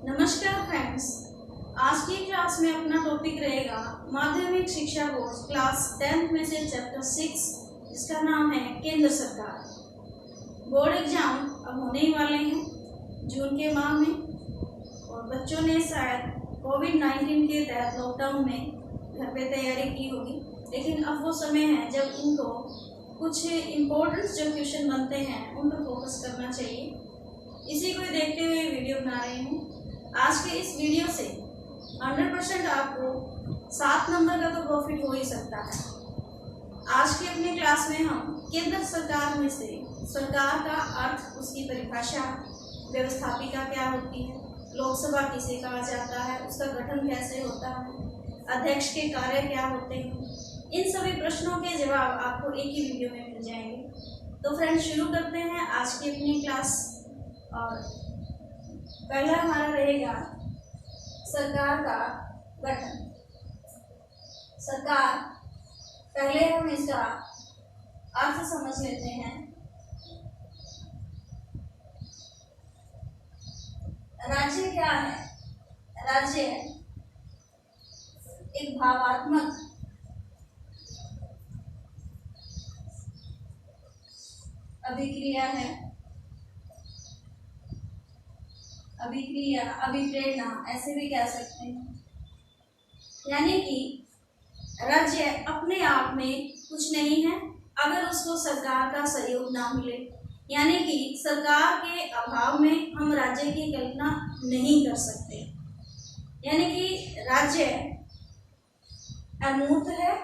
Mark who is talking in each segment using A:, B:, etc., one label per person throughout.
A: नमस्कार फ्रेंड्स। आज की क्लास में अपना टॉपिक रहेगा माध्यमिक शिक्षा बोर्ड क्लास 10th में से चैप्टर 6, जिसका नाम है केंद्र सरकार। बोर्ड एग्जाम अब होने ही वाले हैं जून के माह में, और बच्चों ने शायद कोविड-19 के तहत लॉकडाउन में घर पे तैयारी की होगी, लेकिन अब वो समय है जब इनको कुछ इम्पोर्टेंट जो क्वेश्चन बनते हैं उन पर फोकस करना चाहिए। इसी को देखते हुए वीडियो बना रही हूँ। आज के इस वीडियो से 100% आपको 7 नंबर का तो प्रॉफिट हो ही सकता है। आज की अपनी क्लास में हम केंद्र सरकार में से सरकार का अर्थ, उसकी परिभाषा, व्यवस्थापिका क्या होती है, लोकसभा किसे कहा जाता है, उसका गठन कैसे होता है, अध्यक्ष के कार्य क्या होते हैं, इन सभी प्रश्नों के जवाब आपको एक ही वीडियो में मिल जाएंगे। तो फ्रेंड्स, शुरू करते हैं आज की अपनी क्लास। और पहला हमारा रहेगा सरकार का गठन। सरकार, पहले हम इसका अर्थ समझ लेते हैं। राज्य क्या है? राज्य एक भावात्मक अभिक्रिया है, अभिक्रिया, अभिप्रेरणा ऐसे भी कह सकते हैं। यानी कि राज्य अपने आप में कुछ नहीं है अगर उसको सरकार का सहयोग ना मिले। यानी कि सरकार के अभाव में हम राज्य की कल्पना नहीं कर सकते। यानी कि राज्य अमूर्त है,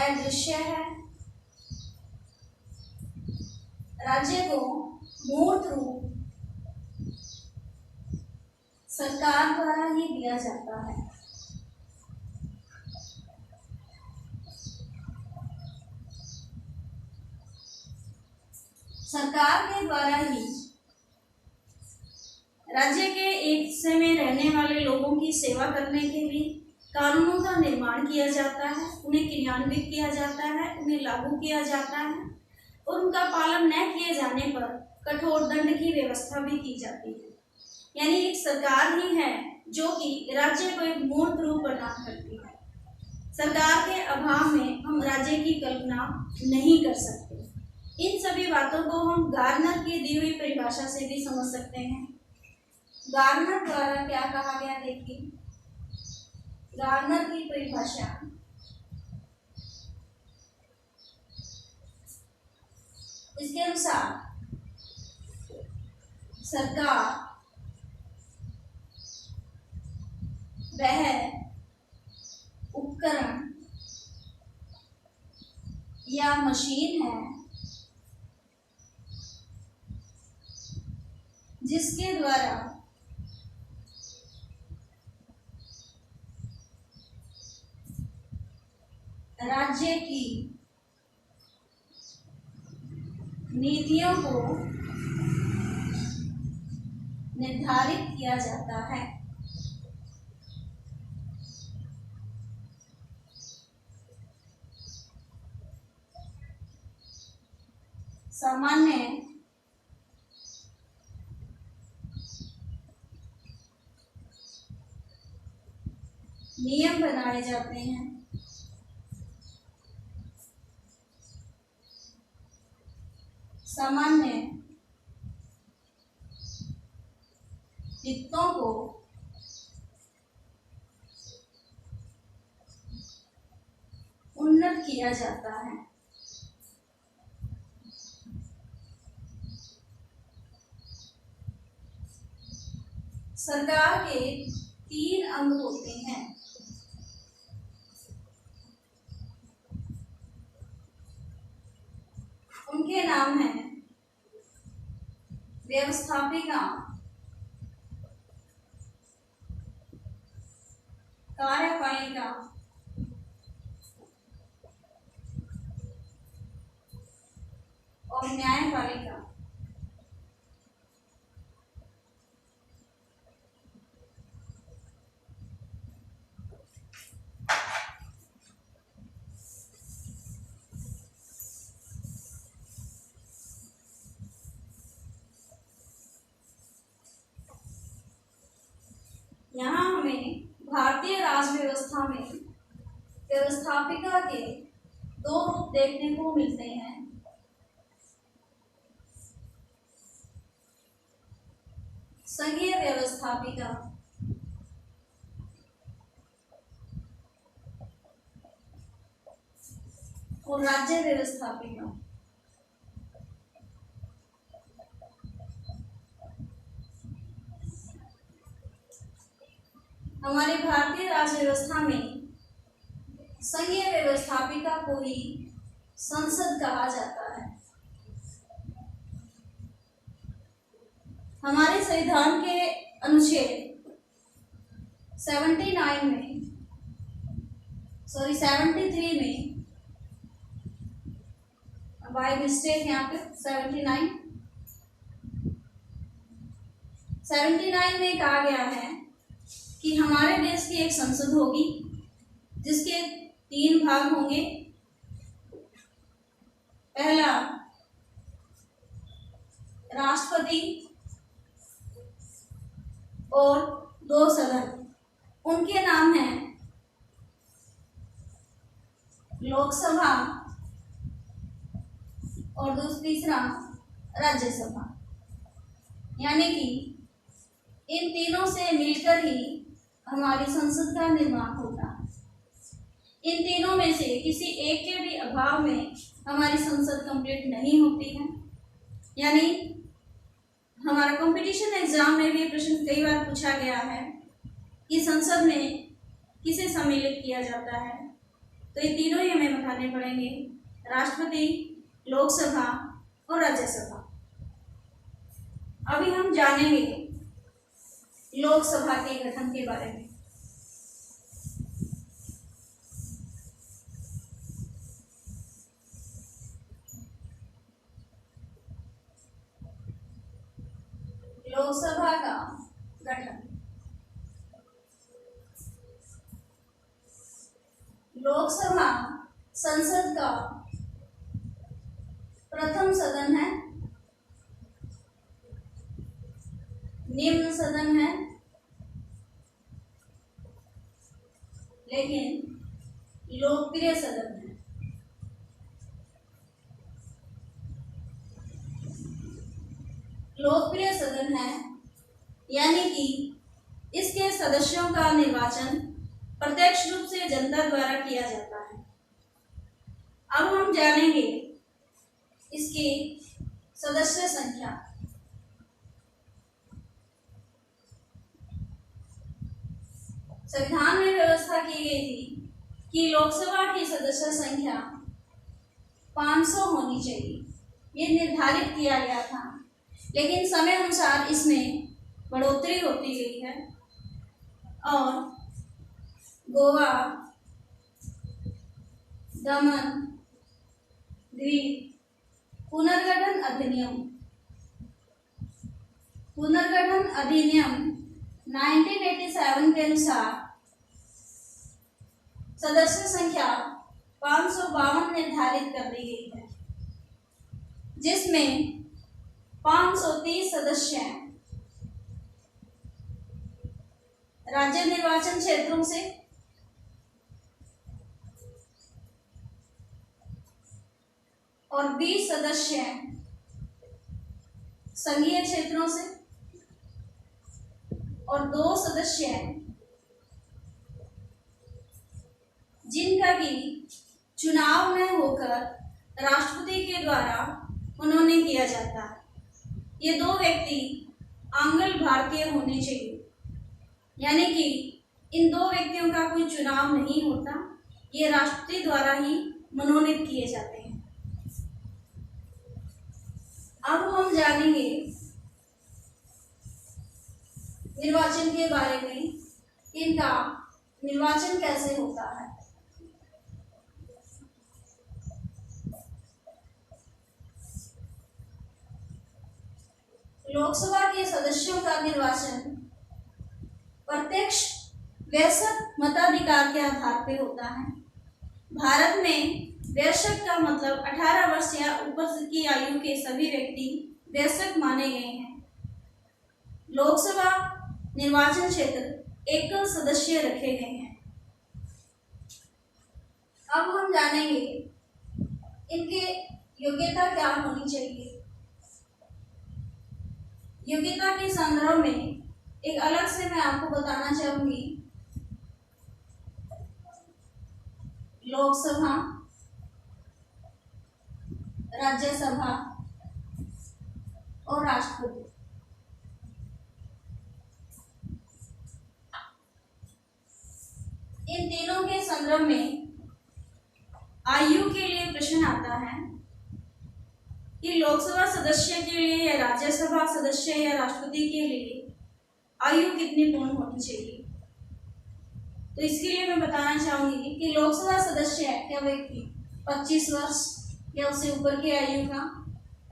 A: अदृश्य है। राज्य को मूर्त रूप सरकार द्वारा ही दिया जाता है। सरकार के द्वारा ही राज्य के एक हिस्से में रहने वाले लोगों की सेवा करने के लिए कानूनों का निर्माण किया जाता है, उन्हें क्रियान्वित किया जाता है, उन्हें लागू किया जाता है, और उनका पालन न किए जाने पर कठोर दंड की व्यवस्था भी की जाती है। यानी एक सरकार ही है जो कि राज्य को एक मूर्त रूप प्रदान करती है। सरकार के अभाव में हम राज्य की कल्पना नहीं कर सकते। इन सभी बातों को हम गार्नर की दी हुई परिभाषा से भी समझ सकते हैं। गार्नर द्वारा क्या कहा गया, देखिए गार्नर की परिभाषा। इसके अनुसार सरकार वह उपकरण या मशीन है जिसके द्वारा राज्य की नीतियों को निर्धारित किया जाता है। सामान्य नियम बनाए जाते हैं। सामान्य हितों को उन्नत किया जाता है। सरकार के 3 अंग होते हैं। उनके नाम हैं व्यवस्थापिका, कार्यपालिका और न्यायपालिका। हमें भारतीय राज्य व्यवस्था में व्यवस्थापिका के दो रूप देखने को मिलते हैं। संघीय व्यवस्थापिका और राज्य व्यवस्थापिका। हमारी भारतीय राज्य व्यवस्था में संघीय व्यवस्थापिका को ही संसद कहा जाता है। हमारे संविधान के अनुच्छेद 73 में बाय मिस्टेक यहाँ पे 79 में कहा गया है कि हमारे देश की एक संसद होगी जिसके 3 भाग होंगे। पहला राष्ट्रपति और 2 सदन, उनके नाम हैं लोकसभा और तीसरा राज्यसभा। यानी कि इन तीनों से मिलकर ही हमारी संसद का निर्माण होता है। इन तीनों में से किसी एक के भी अभाव में हमारी संसद कंप्लीट नहीं होती है। यानी हमारा कंपटीशन एग्जाम में भी प्रश्न कई बार पूछा गया है कि संसद में किसे सम्मिलित किया जाता है, तो ये तीनों ही हमें बताने पड़ेंगे, राष्ट्रपति, लोकसभा और राज्यसभा। अभी हम जानेंगे लोकसभा के गठन के बारे में। लोकसभा का गठन। लोकसभा संसद का प्रथम सदन है, निम्न सदन है, लेकिन लोकप्रिय सदन है। लोकप्रिय सदन है यानी कि इसके सदस्यों का निर्वाचन प्रत्यक्ष रूप से जनता द्वारा किया जाता है। अब हम जानेंगे इसकी सदस्य संख्या। संविधान में व्यवस्था की गई थी कि लोकसभा की सदस्य संख्या 500 होनी चाहिए, ये निर्धारित किया गया था, लेकिन समय अनुसार इसमें बढ़ोतरी होती गई है और गोवा, दमन, द्वीप पुनर्गठन अधिनियम 1987 के अनुसार सदस्य संख्या 552 निर्धारित कर दी गई है, जिसमें 530 सदस्य राज्य निर्वाचन क्षेत्रों से और 20 सदस्य संघीय क्षेत्रों से और 2 सदस्य जिनका कि चुनाव में होकर राष्ट्रपति के द्वारा उन्होंने किया जाता है। ये 2 व्यक्ति आंग्ल भारतीय होने चाहिए, यानी कि इन 2 व्यक्तियों का कोई चुनाव नहीं होता, ये राष्ट्रपति द्वारा ही मनोनीत किए जाते हैं। अब हम जानेंगे निर्वाचन के बारे में, इनका निर्वाचन कैसे होता है। लोकसभा के सदस्यों का निर्वाचन प्रत्यक्ष वयस्क मताधिकार के आधार पर होता है। भारत में वयस्क का मतलब 18 वर्ष या ऊपर की आयु के सभी व्यक्ति वयस्क माने गए हैं। लोकसभा निर्वाचन क्षेत्र एकल सदस्य रखे गए हैं। अब हम जानेंगे इनके योग्यता क्या होनी चाहिए। योग्यता के संदर्भ में एक अलग से मैं आपको बताना चाहूंगी, लोकसभा, राज्यसभा और राष्ट्रपति। इन तीनों के संदर्भ में आयु के लिए प्रश्न आता है कि लोकसभा सदस्य के लिए या राज्यसभा सदस्य या राष्ट्रपति के लिए आयु कितनी पूर्ण होनी चाहिए। तो इसके लिए मैं बताना चाहूंगी कि लोकसभा सदस्य या व्यक्ति 25 वर्ष या उससे ऊपर की आयु का,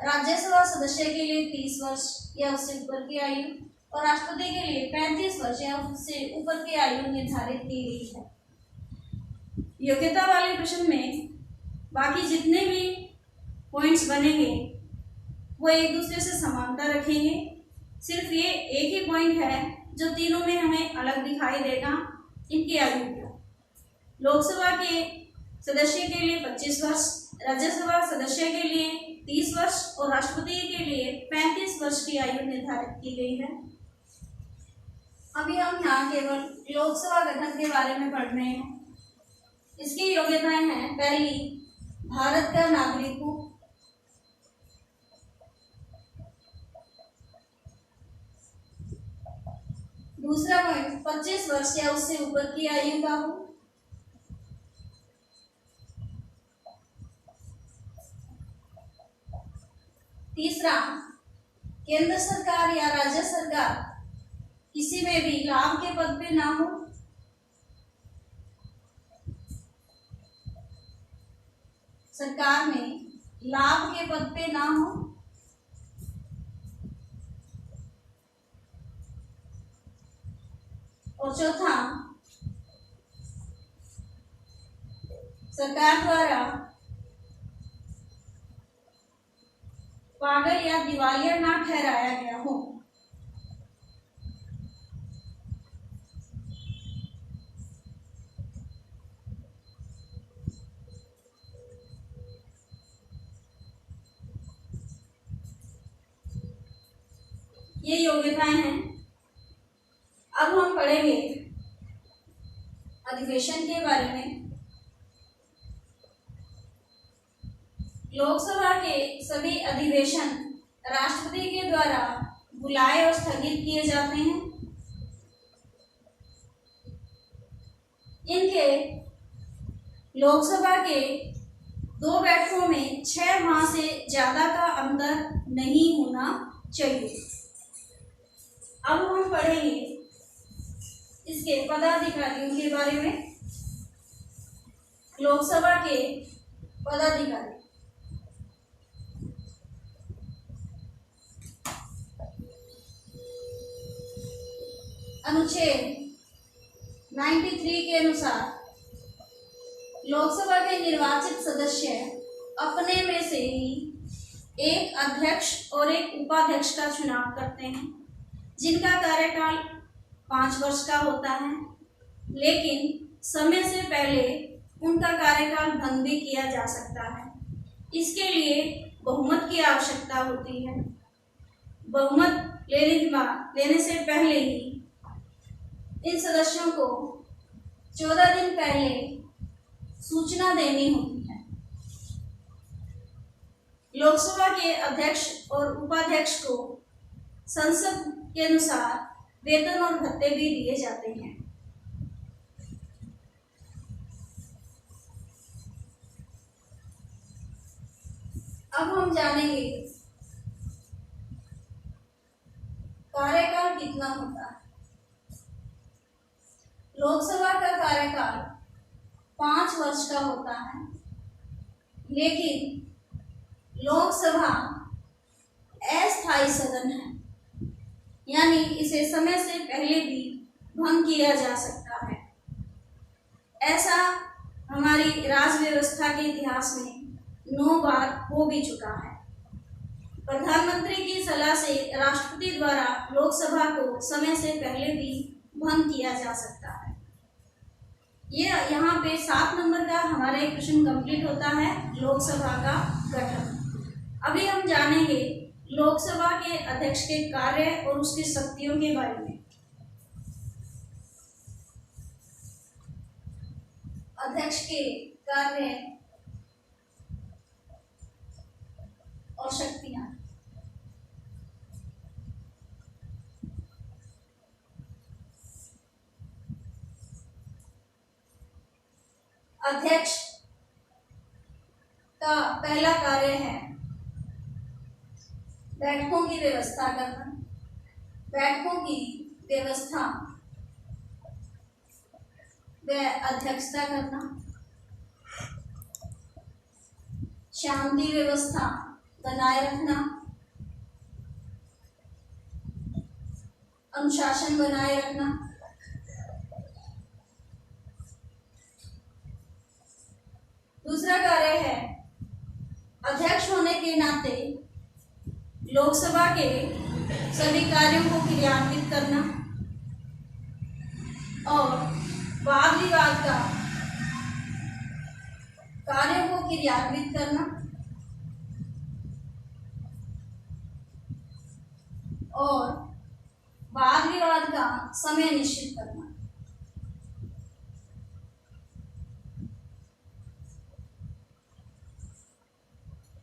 A: राज्यसभा सदस्य के लिए 30 वर्ष या उससे ऊपर की आयु और राष्ट्रपति के लिए 35 वर्ष या उससे ऊपर की आयु निर्धारित की गई है। योग्यता वाले प्रश्न में बाकी जितने भी पॉइंट्स बनेंगे वो एक दूसरे से समानता रखेंगे। सिर्फ ये एक ही पॉइंट है जो तीनों में हमें अलग दिखाई देगा, इनकी आयु का। लोकसभा के सदस्य के लिए 25 वर्ष, राज्यसभा सदस्य के लिए 30 वर्ष और राष्ट्रपति के लिए 35 वर्ष की आयु निर्धारित की गई है। अभी हम यहाँ केवल लोकसभा गठन के बारे में पढ़ रहे हैं। इसकी योग्यताएं हैं, पहली, भारत का नागरिक हो। दूसरा पॉइंट, 25 वर्ष या उससे ऊपर की आयु का हो। तीसरा, केंद्र सरकार या राज्य सरकार किसी में भी लाभ के पद पे ना हो। सरकार में लाभ के पद पे ना हो। और चौथा, सरकार द्वारा पागल या दिवालिया ना ठहराया गया हो। ये योग्यताएं हैं। अब हम पढ़ेंगे अधिवेशन के बारे में। लोकसभा के सभी अधिवेशन राष्ट्रपति के द्वारा बुलाए और स्थगित किए जाते हैं। इनके लोकसभा के 2 बैठकों में 6 माह से ज्यादा का अंतर नहीं होना चाहिए। अब हम पढ़ेंगे इसके पदाधिकारियों के बारे में। लोकसभा के पदाधिकारी, अनुच्छेद 93 के अनुसार लोकसभा के निर्वाचित सदस्य अपने में से ही एक अध्यक्ष और एक उपाध्यक्ष का चुनाव करते हैं, जिनका कार्यकाल 5 वर्ष का होता है, लेकिन समय से पहले उनका कार्यकाल भंग भी किया जा सकता है। इसके लिए बहुमत की आवश्यकता होती है। बहुमत लेने से पहले ही इन सदस्यों को 14 दिन पहले सूचना देनी होती है। लोकसभा के अध्यक्ष और उपाध्यक्ष को संसद के अनुसार वेतन और भत्ते भी दिए जाते हैं। अब हम जानेंगे कार्यकाल कितना होता है। लोकसभा का कार्यकाल 5 वर्ष का होता है, लेकिन लोकसभा अस्थायी सदन है, यानी इसे समय से पहले भी भंग किया जा सकता है। ऐसा हमारी राज व्यवस्था के इतिहास में 9 बार हो भी चुका है। प्रधानमंत्री की सलाह से राष्ट्रपति द्वारा लोकसभा को समय से पहले भी भंग किया जा सकता है। ये यहाँ पे 7 नंबर का हमारा एक प्रश्न कंप्लीट होता है, लोकसभा का गठन। अभी हम जानेंगे लोकसभा के अध्यक्ष के कार्य और उसकी शक्तियों के बारे में। अध्यक्ष के कार्य और शक्तियां। अध्यक्ष का पहला कार्य है बैठकों की व्यवस्था करना। बैठकों की व्यवस्था व अध्यक्षता करना, शांति व्यवस्था बनाए रखना, अनुशासन बनाए रखना, दूसरा कार्य है अध्यक्ष होने के नाते लोकसभा के सभी कार्यों को क्रियान्वित करना और वाद विवाद का कार्यों को क्रियान्वित करना और वाद विवाद का समय निश्चित करना।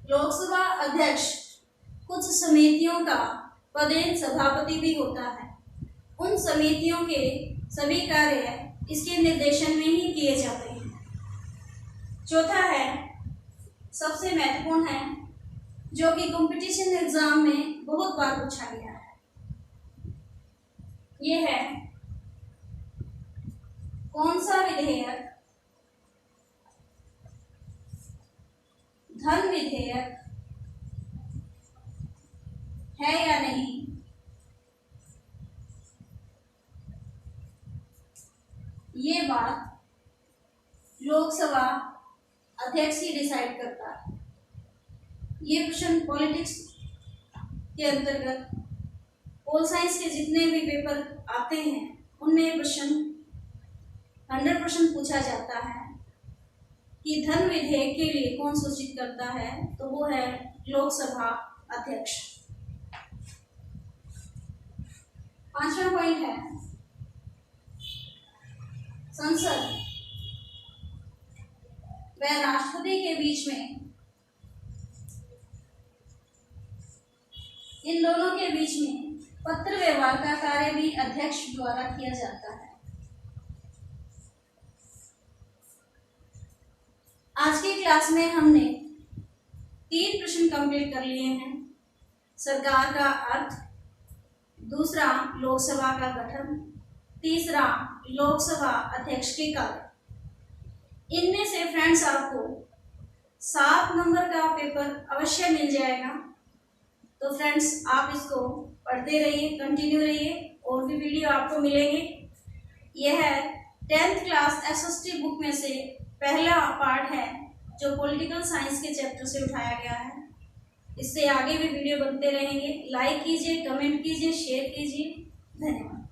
A: लोकसभा अध्यक्ष कुछ समितियों का पदेन सभापति भी होता है। उन समितियों के सभी कार्य इसके निर्देशन में ही किए जाते हैं। चौथा है, सबसे महत्वपूर्ण है, जो कि कंपटीशन एग्जाम में बहुत बार पूछा गया है, ये है कौन सा विधेयक धन विधेयक है या नहीं। ये बात लोकसभा अध्यक्ष ही डिसाइड करता है। ये प्रश्न पॉलिटिक्स के अंतर्गत पोल साइंस के जितने भी पेपर आते हैं उनमें ये प्रश्न 100% पूछा जाता है कि धन विधेयक के लिए कौन सूचित करता है, तो वो है लोकसभा अध्यक्ष। 5वां पॉइंट है संसद व राष्ट्रपति के बीच में, इन दोनों के बीच में पत्र व्यवहार का कार्य भी अध्यक्ष द्वारा किया जाता है। आज की क्लास में हमने 3 प्रश्न कंप्लीट कर लिए हैं। सरकार का अर्थ, दूसरा लोकसभा का गठन, तीसरा लोकसभा अध्यक्ष के कार्य। इनमें से फ्रेंड्स आपको 7 नंबर का पेपर अवश्य मिल जाएगा। तो फ्रेंड्स आप इसको पढ़ते रहिए, कंटिन्यू रहिए, और भी वीडियो आपको मिलेंगे। यह है 10th क्लास SST बुक में से पहला पार्ट है जो पॉलिटिकल साइंस के चैप्टर से उठाया गया है। इससे आगे भी वीडियो बनते रहेंगे। लाइक कीजिए, कमेंट कीजिए, शेयर कीजिए। धन्यवाद।